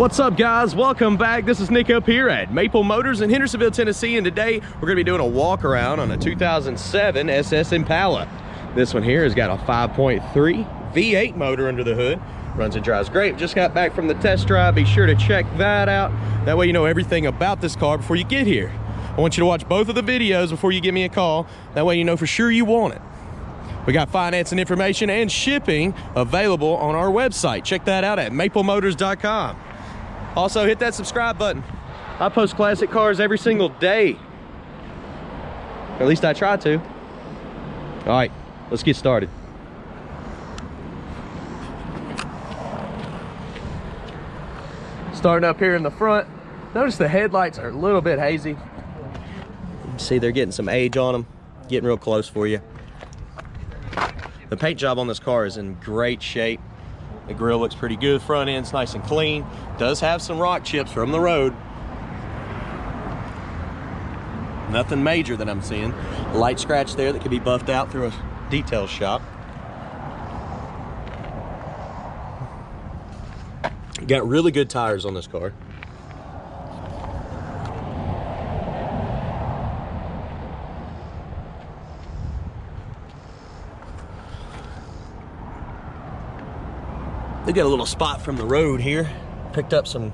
What's up, guys? Welcome back. This is Nick up here at Maple Motors in Hendersonville, Tennessee, and today we're going to be doing a walk around on a 2007 SS Impala. This one here has got a 5.3 V8 motor under the hood. Runs and drives great. Just got back from the test drive. Be sure to check that out. That way you know everything about this car before you get here. I want you to watch both of the videos before you give me a call. That way you know for sure you want it. We got financing information and shipping available on our website. Check that out at maplemotors.com. Also, hit that subscribe button. I post classic cars every single day. Or at least I try to. All right, let's get started. Starting up here in the front, notice the headlights are a little bit hazy. You can see they're getting some age on them. Getting real close for you. The paint job on this car is in great shape. The grill looks pretty good. Front end's nice and clean. Does have some rock chips from the road. Nothing major that I'm seeing. A light scratch there that could be buffed out through a detail shop. Got really good tires on this car. They got a little spot from the road here. Picked up some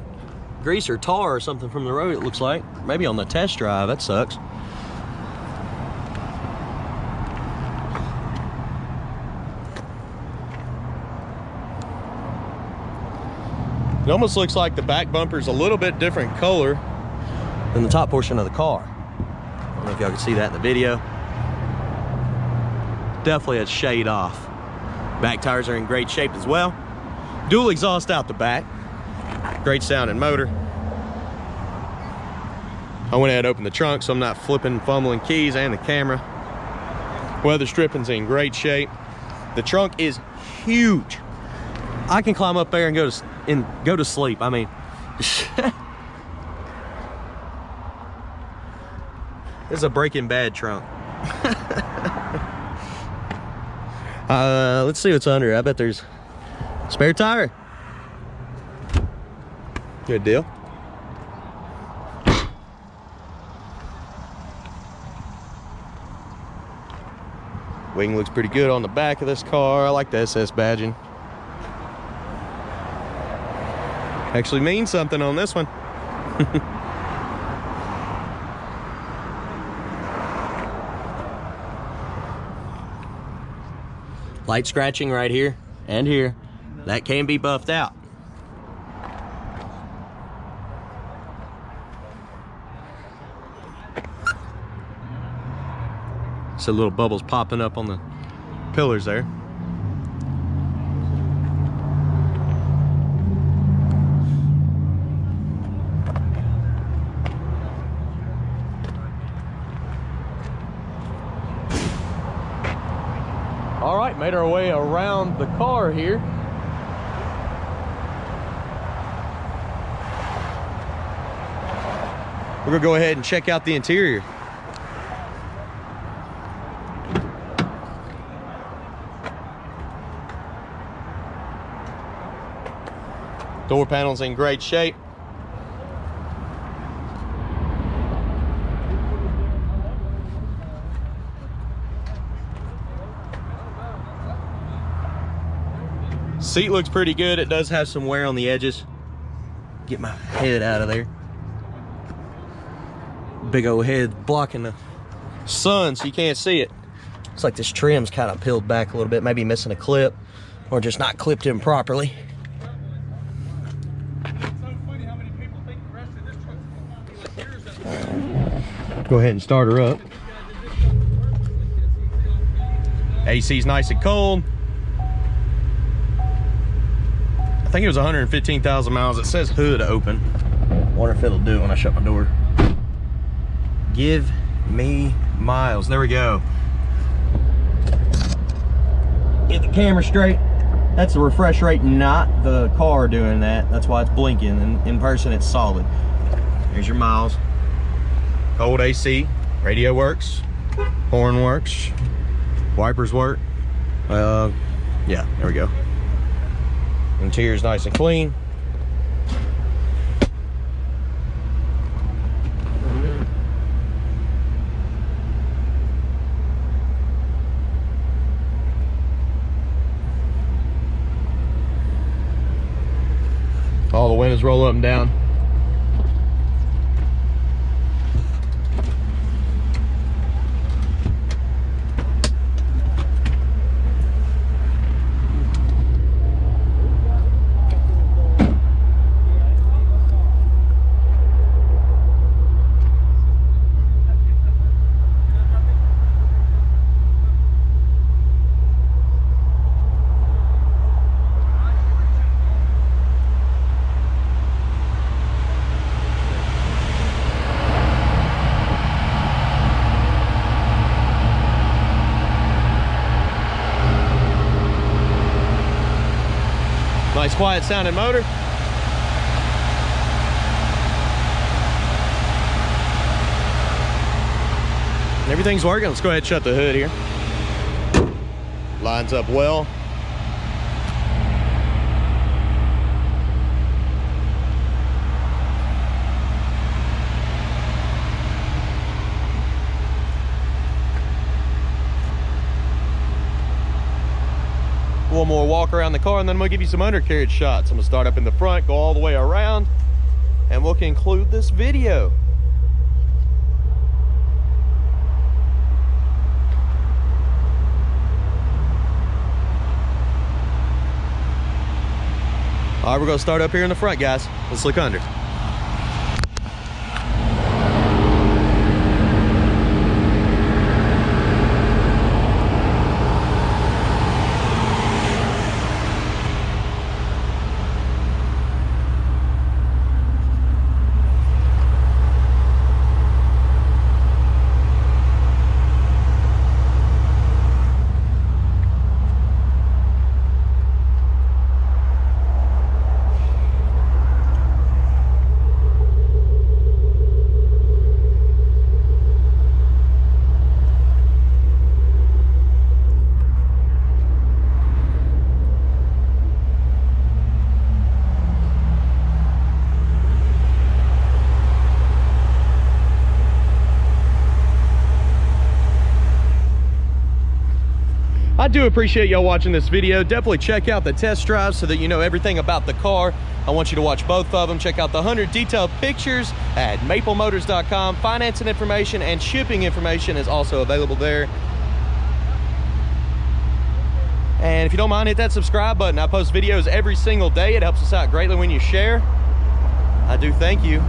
grease or tar or something from the road, it looks like. Maybe on the test drive, that sucks. It almost looks like the back bumper's a little bit different color than the top portion of the car. I don't know if y'all can see that in the video. Definitely a shade off. Back tires are in great shape as well. Dual exhaust out the back. Great sounding motor. I went ahead and opened the trunk so I'm not flipping, fumbling keys and the camera. Weather stripping's in great shape. The trunk is huge. I can climb up there and go to sleep. I mean, this is a Breaking Bad trunk. Let's see what's under. I bet there's spare tire. Good deal. Wing looks pretty good on the back of this car. I like the SS badging. Actually means something on this one. Light scratching right here and here. That can be buffed out. So little bubbles popping up on the pillars there. All right, made our way around the car here. We're gonna go ahead and check out the interior. Door panel's in great shape. Seat looks pretty good. It does have some wear on the edges. Get my head out of there. Big old head blocking the sun so you can't see it. Looks like this trim's kind of peeled back a little bit, maybe missing a clip or just not clipped in properly. Go ahead and start her up. AC's nice and cold. I think it was 115,000 miles. It says hood open. Wonder if it'll do it when I shut my door. Give me miles. There we go. Get the camera straight. That's the refresh rate, not the car doing that. That's why it's blinking. And in person, it's solid. There's your miles. Cold AC. Radio works. Horn works. Wipers work. Yeah, there we go. Interior's nice and clean. windows roll up and down. Nice quiet sounding motor. Everything's working. Let's go ahead and shut the hood here. Lines up well. One more walk around the car, and then we'll give you some undercarriage shots. I'm gonna start up in the front, go all the way around, and we'll conclude this video. All right, we're gonna start up here in the front, guys. Let's look under. I do appreciate y'all watching this video. Definitely check out the test drive so that you know everything about the car. I want you to watch both of them. Check out the 100 detailed pictures at maplemotors.com. Financing information and shipping information is also available there. And if you don't mind, hit that subscribe button. I post videos every single day. It helps us out greatly when you share. I do thank you.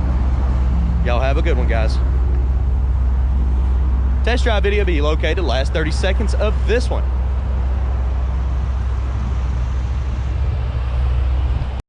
Y'all have a good one, guys. Test drive video will be located last 30 seconds of this one.